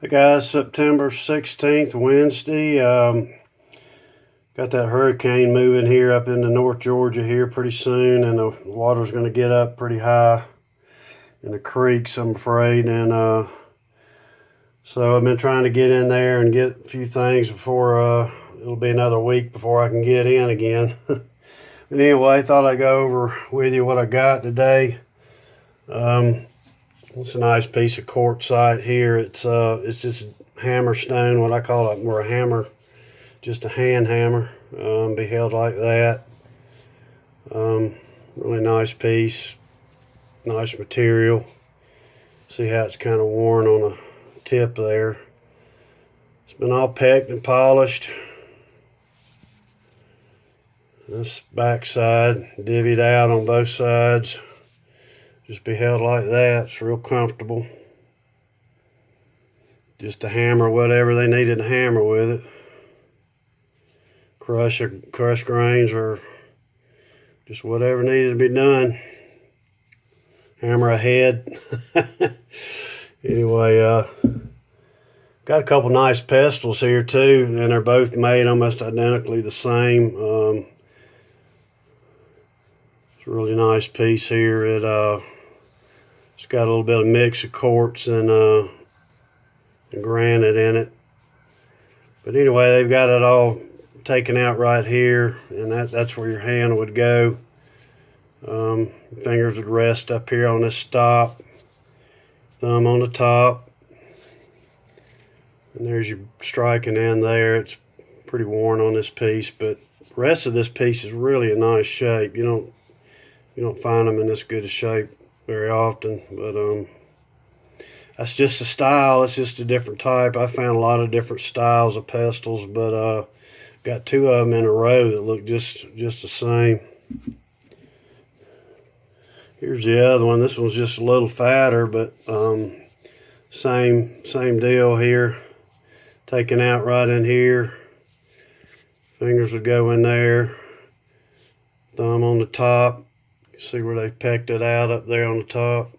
Hey guys, September 16th, Wednesday. Got that hurricane moving here up into North Georgia here pretty soon, and the water's going to get up pretty high in the creeks, I'm afraid. And so I've been trying to get in there and get a few things before it'll be another week before I can get in again. But anyway, thought I'd go over with you what I got today. It's a nice piece of quartzite here. It's just hammer stone, what I call it, more a hammer, just a hand hammer, be held like that. Really nice piece, nice material. See how it's kind of worn on the tip there. It's been all pecked and polished. This back side divvied out on both sides. Just be held like that. It's real comfortable. Just to hammer whatever they needed to hammer with it. Crush grains or just whatever needed to be done. Hammer a head. Anyway, got a couple nice pestles here too, and they're both made almost identically the same. It's a really nice piece here. It's got a little bit of mix of quartz and granite in it. But anyway, they've got it all taken out right here, and that's where your hand would go. Fingers would rest up here on this stop, thumb on the top, and there's your striking end there. It's pretty worn on this piece, but the rest of this piece is really a nice shape. You don't find them in this good a shape very often, but that's just a style. It's just a different type. I found a lot of different styles of pestles, but got two of them in a row that look just the same. Here's the other one. This one's just a little fatter, but same deal here. Taken out right in here. Fingers would go in there. Thumb on the top. See where they pecked it out up there on the top.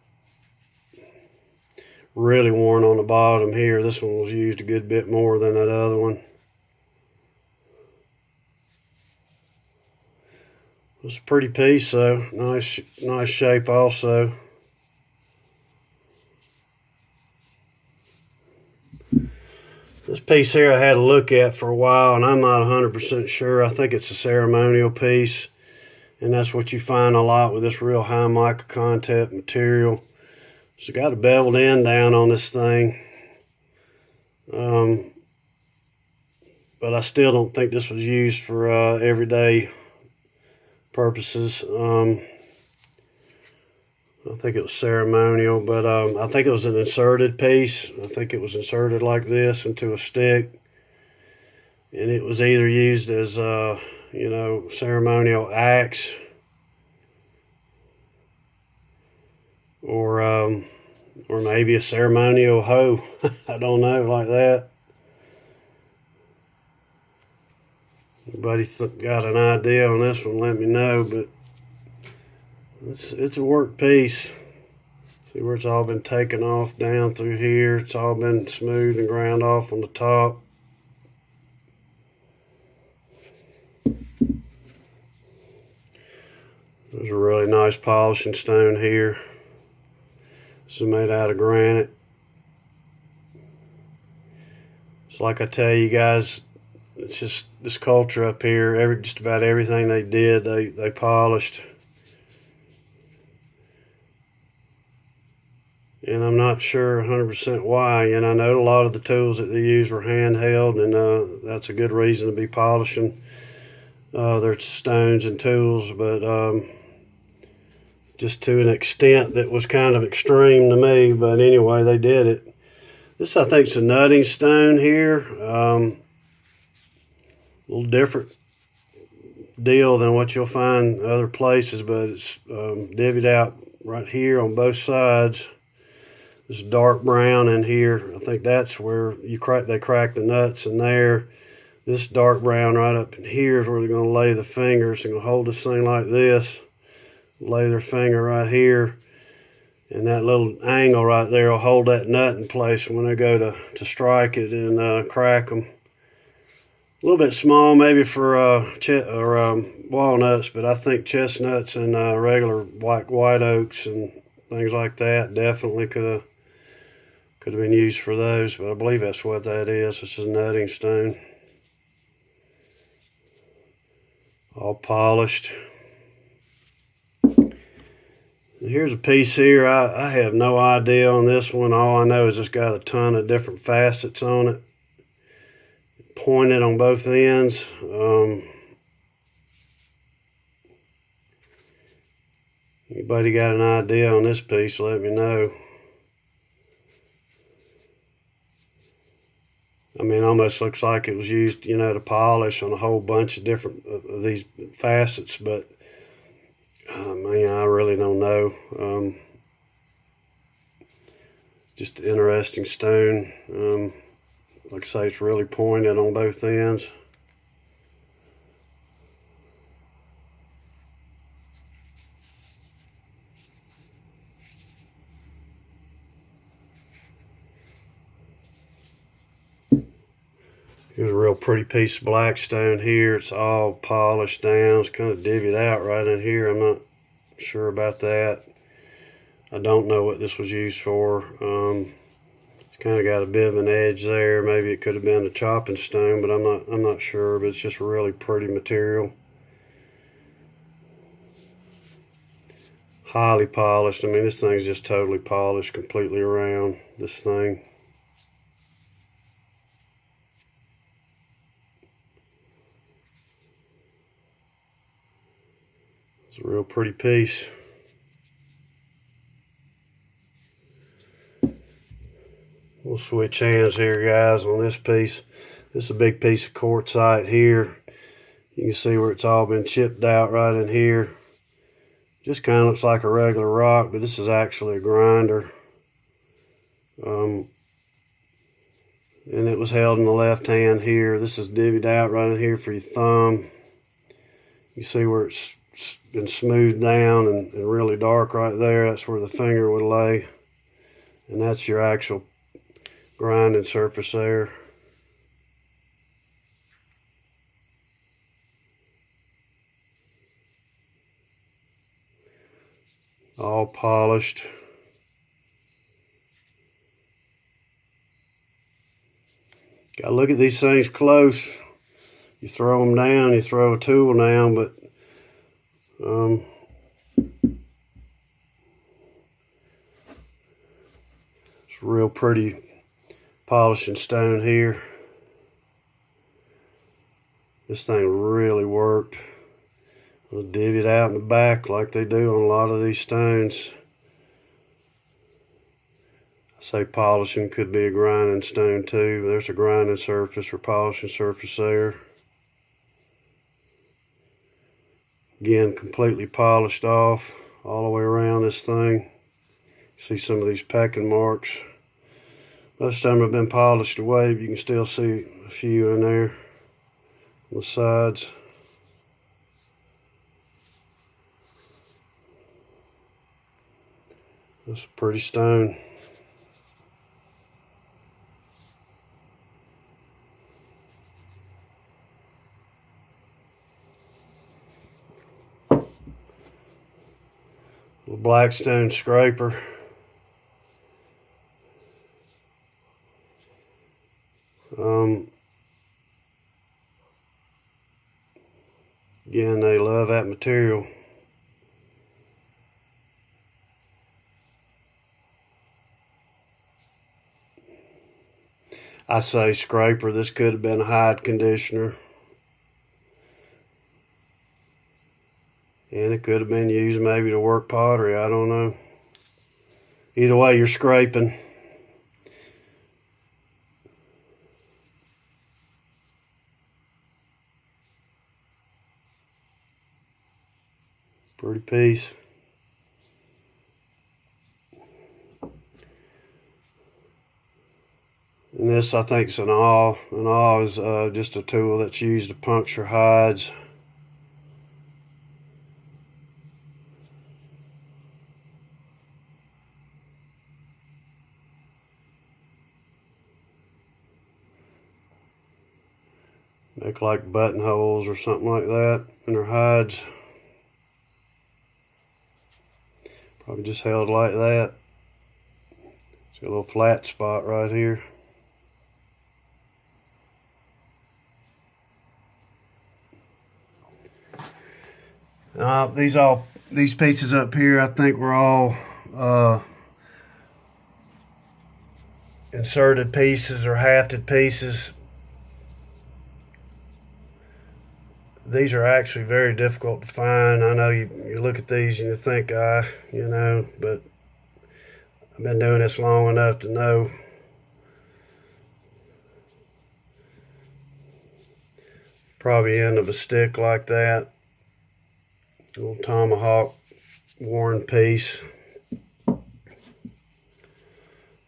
Really worn on the bottom here. This one was used a good bit more than that other one. It's a pretty piece though. Nice shape also. This piece here I had to look at for a while, and I'm not 100% sure. I think it's a ceremonial piece. And that's what you find a lot with this real high mica content material. So got a beveled end down on this thing. But I still don't think this was used for everyday purposes. I think it was ceremonial, but I think it was an inserted piece. I think it was inserted like this into a stick. And it was either used as ceremonial axe, or maybe a ceremonial hoe. I don't know, like that. Anybody got an idea on this one, let me know, but it's a work piece. See where it's all been taken off down through here. It's all been smooth and ground off on the top. There's a really nice polishing stone here. This is made out of granite. It's like I tell you guys, it's just this culture up here. Just about everything they did, they polished. And I'm not sure 100% why. And I know a lot of the tools that they used were handheld, and that's a good reason to be polishing their stones and tools, but just to an extent that was kind of extreme to me. But anyway, they did it. This, I think, is a nutting stone here. A little different deal than what you'll find other places, but it's divvied out right here on both sides. This dark brown in here, I think that's where they crack the nuts in there. This dark brown right up in here is where they're going to lay the fingers. They're going to hold this thing like this, lay their finger right here, And that little angle right there will hold that nut in place when I go to strike it and crack them. A little bit small maybe for walnuts, but I think chestnuts and regular white oaks and things like that definitely could have been used for those. But I believe that's what that is. This is nutting stone, all polished. Here's a piece here. I have no idea on this one. All I know is it's got a ton of different facets on it, pointed on both ends. Anybody got an idea on this piece, let me know. I mean, it almost looks like it was used, you know, to polish on a whole bunch of different of these facets, but man, I really don't know. Just interesting stone. Like I say, it's really pointed on both ends. Here's a real pretty piece of black stone here. It's all polished down. It's kind of divvied out right in here. I'm not sure about that. I don't know what this was used for. It's kind of got a bit of an edge there. Maybe it could have been a chopping stone, but I'm not sure. But it's just a really pretty material. Highly polished. I mean, this thing's just totally polished completely around this thing. It's a real pretty piece. We'll switch hands here, guys, on this piece. This is a big piece of quartzite here. You can see where it's all been chipped out right in here. Just kind of looks like a regular rock, but this is actually a grinder. And it was held in the left hand here. This is divvied out right in here for your thumb. You see where it's been smoothed down and really dark right there. That's where the finger would lay. And that's your actual grinding surface there. All polished. Gotta look at these things close. You throw them down, you throw a tool down, but it's real pretty polishing stone here. This thing really worked. They'll divvy it out in the back like they do on a lot of these stones. I say polishing, could be a grinding stone too. There's a grinding surface or polishing surface there. Again, completely polished off all the way around this thing. See some of these pecking marks. Most of them have been polished away, but you can still see a few in there on the sides. That's a pretty stone. Little blackstone scraper. Again, they love that material. I say scraper. This could have been a hide conditioner. And it could have been used maybe to work pottery. I don't know. Either way, you're scraping. Pretty piece. And this, I think, is an awl. An awl is just a tool that's used to puncture hides. Make like buttonholes or something like that in their hides. Probably just held like that. It's got a little flat spot right here. These pieces up here, I think were all inserted pieces or hafted pieces. These are actually very difficult to find. I know you look at these and you think, you know, but I've been doing this long enough to know. Probably end of a stick like that. A little Tomahawk worn piece.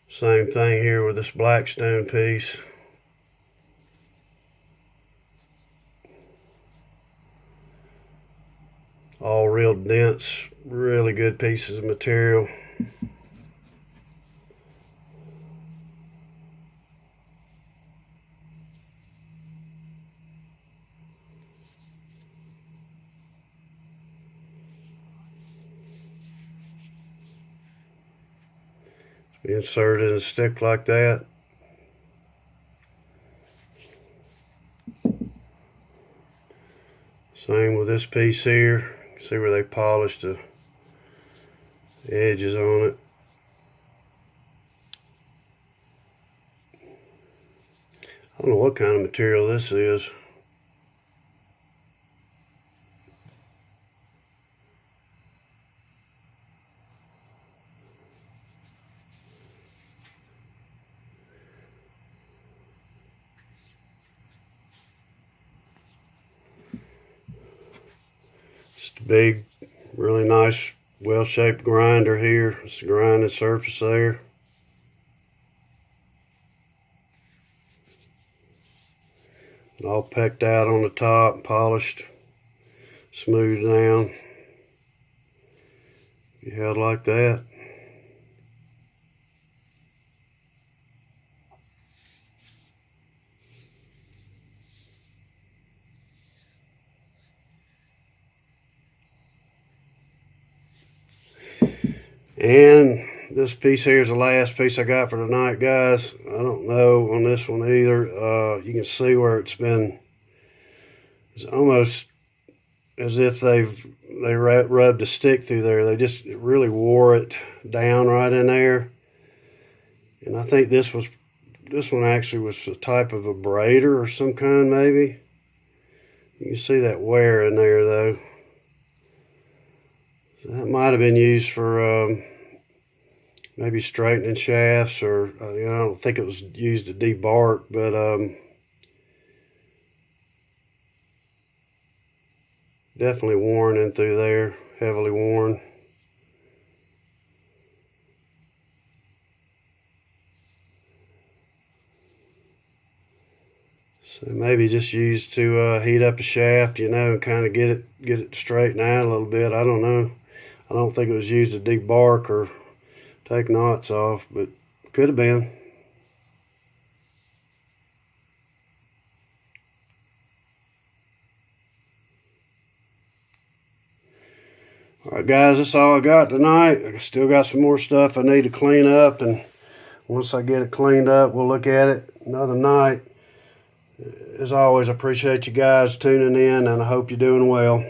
Same thing here with this blackstone piece. All real dense, really good pieces of material. Insert it in a stick like that. Same with this piece here. See where they polished the edges on it. I don't know what kind of material this is. Just a big, really nice, well-shaped grinder here. It's the grinding surface there. All pecked out on the top, polished, smoothed down. Be held like that. And this piece here is the last piece I got for tonight, guys. I don't know on this one either. You can see where it's almost as if they rubbed a stick through there. They just really wore it down right in there. And I think this one actually was a type of a braider or some kind, maybe. You can see that wear in there though. So that might have been used for maybe straightening shafts, or I don't think it was used to debark, but definitely worn in through there, heavily worn. So maybe just used to heat up a shaft, and kind of get it straightened out a little bit. I don't know. I don't think it was used to debark or take knots off, but could have been. Alright guys, that's all I got tonight. I still got some more stuff I need to clean up, and once I get it cleaned up, we'll look at it another night. As always, I appreciate you guys tuning in, and I hope you're doing well.